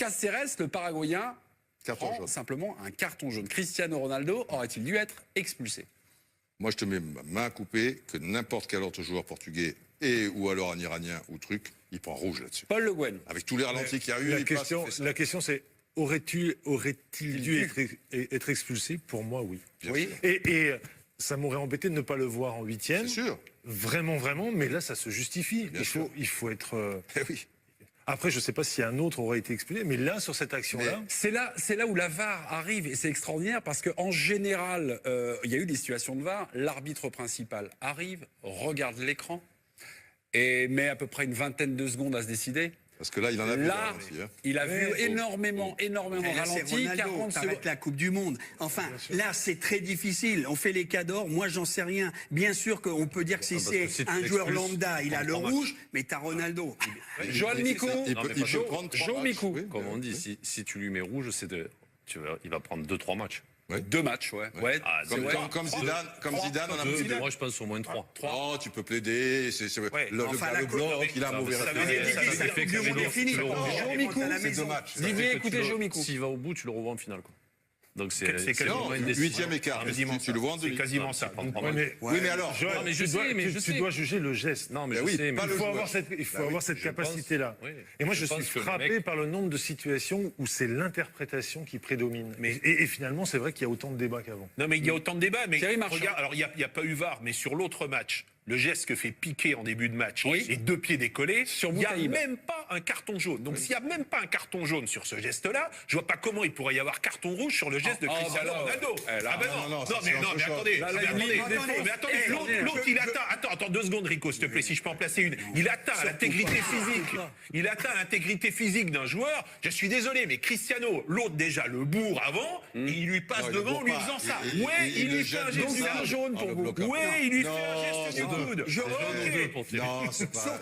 Cáceres, le Paraguayen, prend simplement un carton jaune. Cristiano Ronaldo aurait-il dû être expulsé? Moi, je te mets ma main coupée que n'importe quel autre joueur portugais ou alors un Iranien ou truc, il prend rouge là-dessus. Paul Le Guen. Avec tous les ralentis qu'il y a eu, la question c'est aurait-il dû être expulsé? Pour moi, oui. Oui. Et ça m'aurait embêté de ne pas le voir en huitième. C'est sûr. Vraiment, mais là, ça se justifie. Il faut être... oui. Après, je ne sais pas si un autre aurait été expulsé, mais là, sur cette action-là... C'est là où la VAR arrive, et c'est extraordinaire, parce qu'en général, il y a eu des situations de VAR, l'arbitre principal arrive, regarde l'écran, et met à peu près une vingtaine de secondes à se décider. Parce que là, il en a vu. Là, il a vu énormément ralenti. 40 secondes. Avec la Coupe du Monde. Enfin, là, c'est très difficile. On fait les cas d'or. Moi, j'en sais rien. Bien sûr qu'on peut dire que si c'est un joueur lambda, il a le rouge, mais t'as Ronaldo. Joël Micou. Joe Micou. Comme on dit, si tu lui mets rouge, il va prendre 2-3 matchs. Ouais. 2 matchs, ouais. Comme Zidane, on a pris. Moi, je pense au moins 3. Oh, tu peux plaider. Le blanc, il a un mauvais réflexe. Ça fait que c'est fini. C'est dommage. Didier, écoutez Joe Micou. S'il va au bout, tu le revois en finale, quoi. Donc c'est quasiment une 8e écart. Tu le vois en demi. C'est quasiment ça. Oui, mais alors. Tu dois juger le geste. Non, mais je sais. Il faut avoir cette capacité-là. Et moi, je suis frappé par le nombre de situations où c'est l'interprétation qui prédomine. Et finalement, c'est vrai qu'il y a autant de débats qu'avant. Non, mais il y a autant de débats. Mais regarde, alors il n'y a pas eu VAR, mais sur l'autre match, le geste que fait Piqué en début de match, les 2 pieds décollés, il n'y a même pas un carton jaune. Donc s'il n'y a même pas un carton jaune sur ce geste-là, je vois pas comment il pourrait y avoir carton rouge sur le geste de Cristiano Ronaldo. Mais attendez, l'autre il atteint, attends 2 secondes Rico, s'il te plaît, si je peux en placer une. Il atteint l'intégrité physique. Il atteint l'intégrité physique d'un joueur. Je suis désolé, mais Cristiano, l'autre déjà le bourre avant, et il lui passe devant en lui faisant ça. Ouais, il lui fait un geste jaune pour vous. Ouais, il lui fait un geste du coude.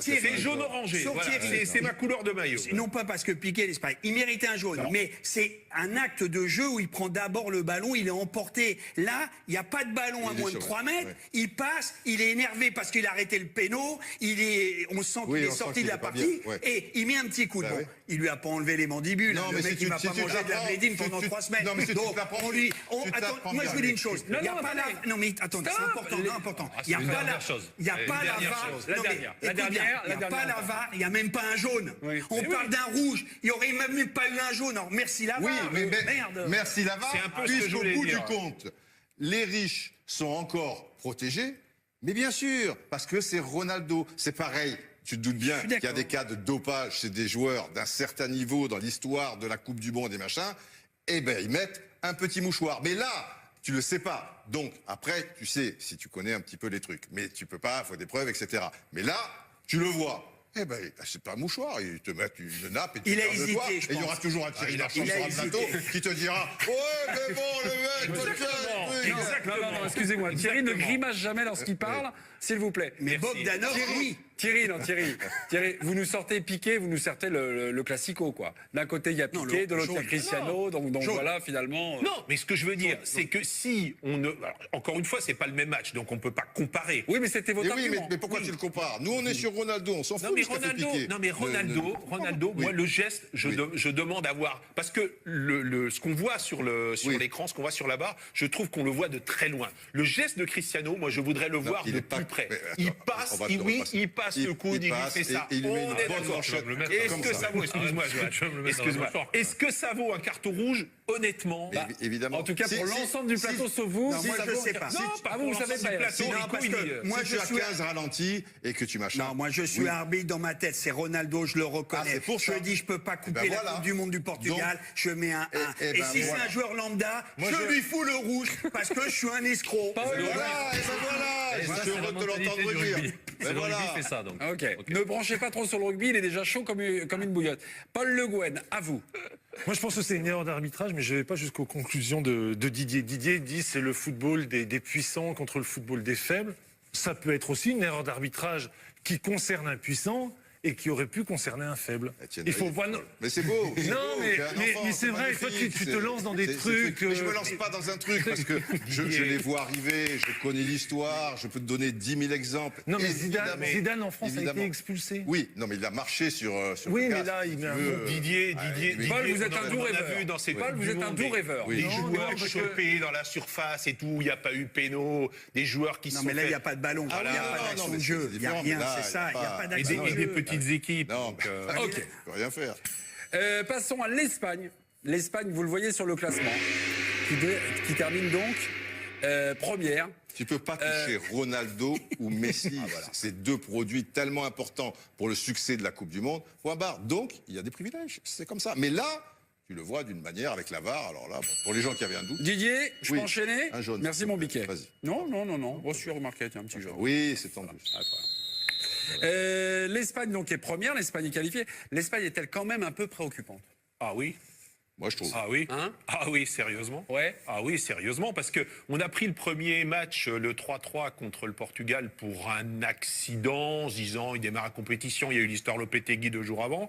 C'est jaune orangé. C'est ma couleur de maillot. Non pas parce que Piqué l'Espagne, il méritait un jaune, mais c'est un acte de jeu où il prend d'abord le ballon, il est emporté. Là, il n'y a pas de ballon à moins de 3 mètres. Il passe, il est énervé parce qu'il a arrêté le péno. On sent qu'il est sorti de la partie et il met un petit coup de bon. Il lui a pas enlevé les mandibules. Le mec, il va pas manger de la blédine pendant 3 semaines. Donc, attends, moi je vous dis une chose. Il n'y a pas la. Non mais attendez, c'est important. Il n'y a pas la. Il n'y a pas la VAR. La dernière. Il n'y a pas la VAR, il n'y a même pas un jaune. On parle d'un rouge, il n'y aurait même pas eu un jaune. Alors merci la VAR. Oui, mais merde. Merci la VAR. C'est un peu ce que je Puisqu'au voulais bout dire. du compte, les riches sont encore protégés. Mais bien sûr, parce que c'est Ronaldo. C'est pareil. Tu te doutes bien qu'il y a des cas de dopage chez des joueurs d'un certain niveau dans l'histoire de la Coupe du Monde et machin. Eh ben, ils mettent un petit mouchoir. Mais là, tu le sais pas. Donc, après, tu sais, si tu connais un petit peu les trucs. Mais tu peux pas, il faut des preuves, etc. Mais là, tu le vois. Eh ben, c'est pas un mouchoir. Ils te mettent une nappe et tu Il a gardes le hésité, doigt. je Et il y aura pense. toujours un Thierry Larchon sur un plateau qui te dira « Ouais, mais bon, le mec, Non, excusez-moi. Thierry ne grimace jamais lorsqu'il parle, s'il vous plaît. Mais Bogdanov, oui. Thierry, vous nous sortez Piqué, vous nous sortez le classico, quoi. D'un côté, il y a Piqué, de l'autre, il y a Cristiano, donc voilà, finalement... Non, mais ce que je veux dire, c'est que si on ne... Alors, encore une fois, c'est pas le même match, donc on peut pas comparer. Oui, mais c'était votre Oui, argument. mais pourquoi tu le compares? Nous, on est sur Ronaldo, on s'en fout de ce qu'a fait Piqué. Ronaldo, moi, le geste, je demande à voir. Parce que ce qu'on voit sur l'écran, ce qu'on voit sur la barre, je trouve qu'on le voit de très loin. Le geste de Cristiano, moi, je voudrais le voir de plus près. Il passe le coude, il lui fait ça. On est d'accord. Est-ce que ça vaut, est-ce que ça vaut un carton rouge? Honnêtement, évidemment. En tout cas, pour l'ensemble du plateau, sauf vous, moi, je sais pas. Non, pas vous savez pas. Moi, si tu as 15 ralentis et que tu machin. Non, moi je suis arbitre dans ma tête, c'est Ronaldo, je le reconnais. c'est pour ça. Je dis, je peux pas couper la Coupe du Monde du Portugal, je mets un 1. Et si c'est un joueur lambda, je lui fous le rouge parce que je suis un escroc. Voilà. Je te l'entendre dire. C'est le rugby fait ça, donc. Ok. Ne branchez pas trop sur le rugby, il est déjà chaud comme une bouillotte. Paul Le Guen, à vous. Moi, je pense que c'est une erreur d'arbitrage, mais je ne vais pas jusqu'aux conclusions de Didier. Didier dit c'est le football des puissants contre le football des faibles. Ça peut être aussi une erreur d'arbitrage qui concerne un puissant et qui aurait pu concerner un faible. Il faut voir. Mais c'est beau. Non, mais c'est vrai. Toi, tu te lances dans des trucs. Mais je me lance pas dans un truc parce que je les vois arriver. Je connais l'histoire. Je peux te donner 10 000 exemples. Non, mais Zidane en France a été expulsé. Oui, non, mais il a marché sur. Oui, mais là, il met un Didier, Paul, vous êtes un doux rêveur. Paul, vous êtes un doux rêveur. Des joueurs chopés dans la surface et tout. Il n'y a pas eu péno. Des joueurs qui sont. Non, mais là, il n'y a pas de ballon. Il n'y a pas d'action de jeu. Il n'y a rien. C'est ça. Il n'y a pas d'action de jeu. Et des petites équipes. Non, ok. Je peux rien faire. Passons à l'Espagne. L'Espagne, vous le voyez sur le classement, qui termine donc première. Tu peux pas toucher Ronaldo ou Messi. Voilà. C'est deux produits tellement importants pour le succès de la Coupe du Monde. Point barre. Donc, il y a des privilèges. C'est comme ça. Mais là, tu le vois d'une manière avec la VAR. Alors là, bon, pour les gens qui avaient un doute. Didier, je peux enchaîner? Un jaune. Merci, mon biquet. Vas-y. Non. Bon, je suis remarqué, tiens, un petit jaune. Oui, c'est tendu. L'Espagne donc est première, l'Espagne est qualifiée. L'Espagne est-elle quand même un peu préoccupante? Ah oui. Moi, je trouve. Ah oui. Hein? Ah oui, sérieusement. Ouais. Ah oui, sérieusement, parce que on a pris le premier match, le 3-3 contre le Portugal, pour un accident, en se disant il démarre la compétition, il y a eu l'histoire Lopetegui 2 jours avant.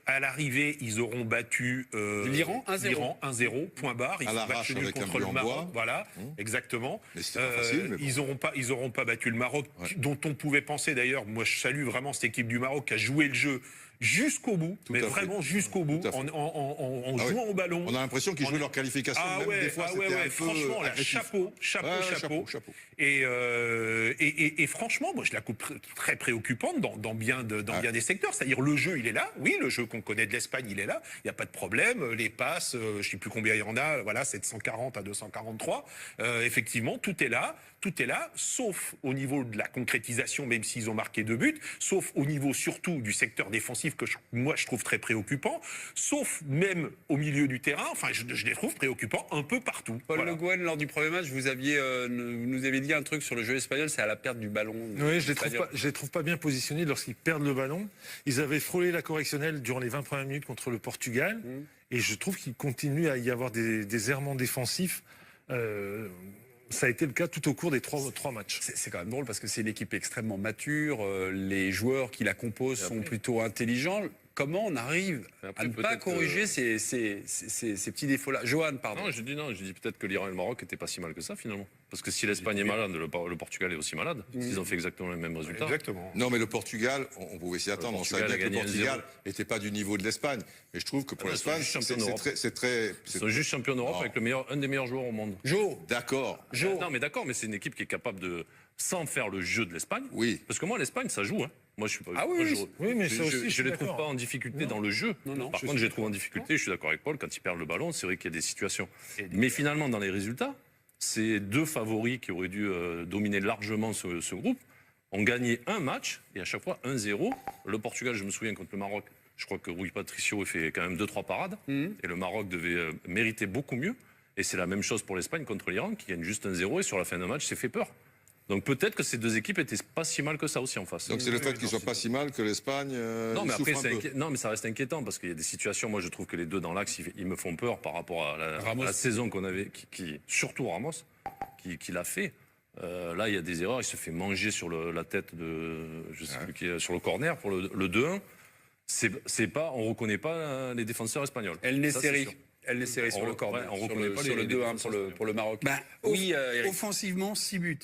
À l'arrivée, ils auront battu l'Iran 1-0. L'Iran 1-0, point barre. Ils ont battu nul contre le Maroc. Voilà, exactement. Mais c'était pas facile. Mais bon. Ils n'auront pas battu le Maroc, dont on pouvait penser d'ailleurs. Moi, je salue vraiment cette équipe du Maroc qui a joué le jeu jusqu'au bout, mais vraiment jusqu'au bout, en jouant au ballon. On a l'impression qu'ils jouaient leur qualification. Même des fois, c'était un peu franchement, là, chapeau. Et franchement, moi, je la coupe très préoccupante dans bien des secteurs. C'est-à-dire, le jeu, il est là. Oui, le jeu qu'on connaît de l'Espagne, il est là. Il n'y a pas de problème. Les passes, je ne sais plus combien il y en a, voilà, 740 à 243. Effectivement, tout est là. Tout est là, sauf au niveau de la concrétisation, même s'ils ont marqué 2 buts, sauf au niveau surtout du secteur défensif que moi je trouve très préoccupant, sauf même au milieu du terrain, enfin je les trouve préoccupants un peu partout. Paul Le Guen, lors du premier match, vous nous avez dit un truc sur le jeu espagnol, c'est à la perte du ballon. Oui, je les trouve pas bien positionnés lorsqu'ils perdent le ballon. Ils avaient frôlé la correctionnelle durant les 20 premières minutes contre le Portugal, et je trouve qu'il continue à y avoir des errements défensifs. Ça a été le cas tout au cours des trois matchs. C'est quand même drôle parce que c'est une équipe extrêmement mature. Les joueurs qui la composent sont plutôt intelligents. Comment on arrive à ne pas corriger ces petits défauts-là? Johan, pardon. Non, je dis peut-être que l'Iran et le Maroc n'étaient pas si mal que ça, finalement. Parce que si l'Espagne est malade, le Portugal est aussi malade. Ils ont fait exactement le même résultat. Exactement. Non, mais le Portugal, on pouvait s'y attendre. On savait bien que le Portugal n'était pas du niveau de l'Espagne. Mais je trouve que pour l'Espagne, c'est très... Ils sont juste champions d'Europe avec un des meilleurs joueurs au monde. D'accord. Non, mais d'accord, mais c'est une équipe qui est capable de... sans faire le jeu de l'Espagne. Oui. Parce que moi, l'Espagne, ça joue. Hein. Moi, je suis pas. Oui, mais ça aussi, je les trouve pas en difficulté dans le jeu. Par contre, je les trouve en difficulté. Je suis d'accord avec Paul. Quand ils perdent le ballon, c'est vrai qu'il y a des situations. Mais finalement, dans les résultats, ces deux favoris qui auraient dû dominer largement ce groupe ont gagné un match et à chaque fois 1-0. Le Portugal, je me souviens contre le Maroc. Je crois que Rui Patricio fait quand même 2-3 parades. Et le Maroc devait mériter beaucoup mieux. Et c'est la même chose pour l'Espagne contre l'Iran, qui gagne juste 1-0 et sur la fin d'un match, c'est fait peur. Donc peut-être que ces deux équipes étaient pas si mal que ça aussi en face. Donc c'est le fait qu'ils soient pas si mal que l'Espagne non, mais après, non, mais ça reste inquiétant parce qu'il y a des situations. Moi, je trouve que les deux dans l'axe, ils me font peur par rapport à la saison qu'on avait, surtout Ramos, qui l'a fait. Là, il y a des erreurs. Il se fait manger sur la tête de, je sais plus qui est, sur le corner pour le 2-1. C'est pas, on reconnaît pas les défenseurs espagnols. Elle n'est série sur le corner. On reconnaît pas sur le 2-1 pour le Maroc. Oui, offensivement, 6 buts.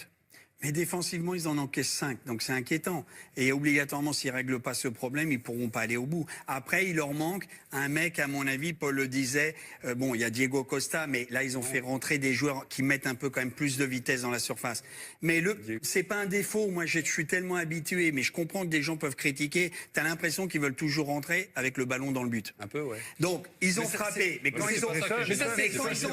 Mais défensivement, ils en encaissent 5. Donc c'est inquiétant. Et obligatoirement, s'ils ne règlent pas ce problème, ils ne pourront pas aller au bout. Après, il leur manque un mec, à mon avis, Paul le disait, bon, il y a Diego Costa, mais là, ils ont fait rentrer des joueurs qui mettent un peu quand même plus de vitesse dans la surface. Mais c'est pas un défaut. Moi, je suis tellement habitué, mais je comprends que des gens peuvent critiquer. Tu as l'impression qu'ils veulent toujours rentrer avec le ballon dans le but. Un peu, ouais. Donc, ils ont frappé. Mais quand ils ont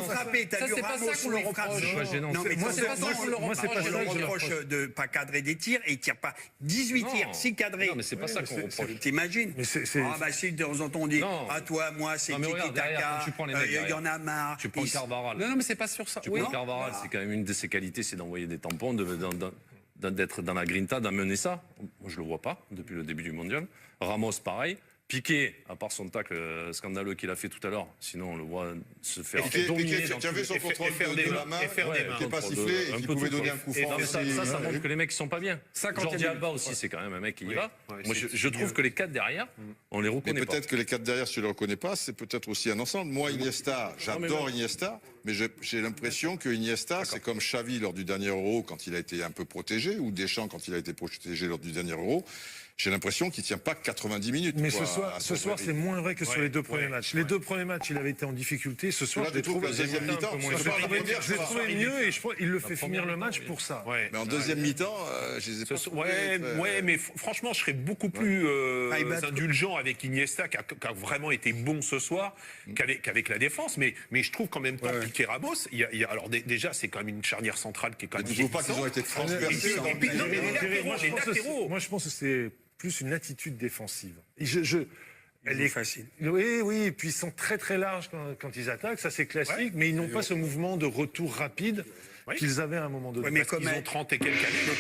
frappé, tu as vu Ramos qu'on le reproche. Non, mais moi, c'est pas ça qu'on le reproche. De ne pas cadrer des tirs et il ne tire pas 18 tirs, 6 cadrés. Non, mais c'est pas ça qu'on reproche. T'imagines? Ah, bah si, de temps en temps, on dit à toi, moi, c'est tiki-taka, il y en a marre. Tu prends Carvaral. Non, mais c'est pas sur ça. Tu prends Carvaral, c'est quand même une de ses qualités, c'est d'envoyer des tampons, d'être dans la grinta, d'amener ça. Moi, je le vois pas depuis le début du mondial. Ramos, pareil. Piqué, à part son tacle scandaleux qu'il a fait tout à l'heure, sinon on le voit se faire Piqué, dominer. tu as vu son contrôle faire de des la main, qui n'est pas sifflé et qui pouvait donner un coup franc. Ça montre que les mecs, ils sont pas bien. 50e Jordi Alba aussi, c'est quand même un mec qui y va. Moi, je trouve que les 4 derrière, on les Mais reconnaît pas. peut-être que les 4 derrière, si tu ne les reconnais pas, c'est peut-être aussi un ensemble. Moi, Iniesta, j'adore Iniesta, mais j'ai l'impression que Iniesta, c'est comme Xavi lors du dernier Euro, quand il a été un peu protégé, ou Deschamps quand il a été protégé lors du dernier Euro. J'ai l'impression qu'il ne tient pas 90 minutes. Mais ce soir, c'est moins vrai que sur les 2 premiers matchs. Les 2 premiers matchs, il avait été en difficilité. Ce soir, je l'ai trouvé la deuxième mi-temps. Je l'ai trouvé mieux et je crois qu'il le fait finir le match pour ça. Mais en deuxième mi-temps, je les ai pas trouvés. Ouais, mais franchement, je serais beaucoup plus indulgent avec Iniesta, qui a vraiment été bon ce soir, qu'avec la défense. Mais je trouve qu'en même temps, Piqué Ramos, alors déjà, c'est quand même une charnière centrale qui est quand même. Je ne trouve pas qu'ils ont été transpercés. Moi, je pense que c'est plus une attitude défensive. Elle est facile. Oui, et puis ils sont très très larges quand ils attaquent, ça c'est classique, mais ils n'ont pas ce mouvement de retour rapide qu'ils avaient à un moment donné. Mais comme ils ont 30 et quelques années.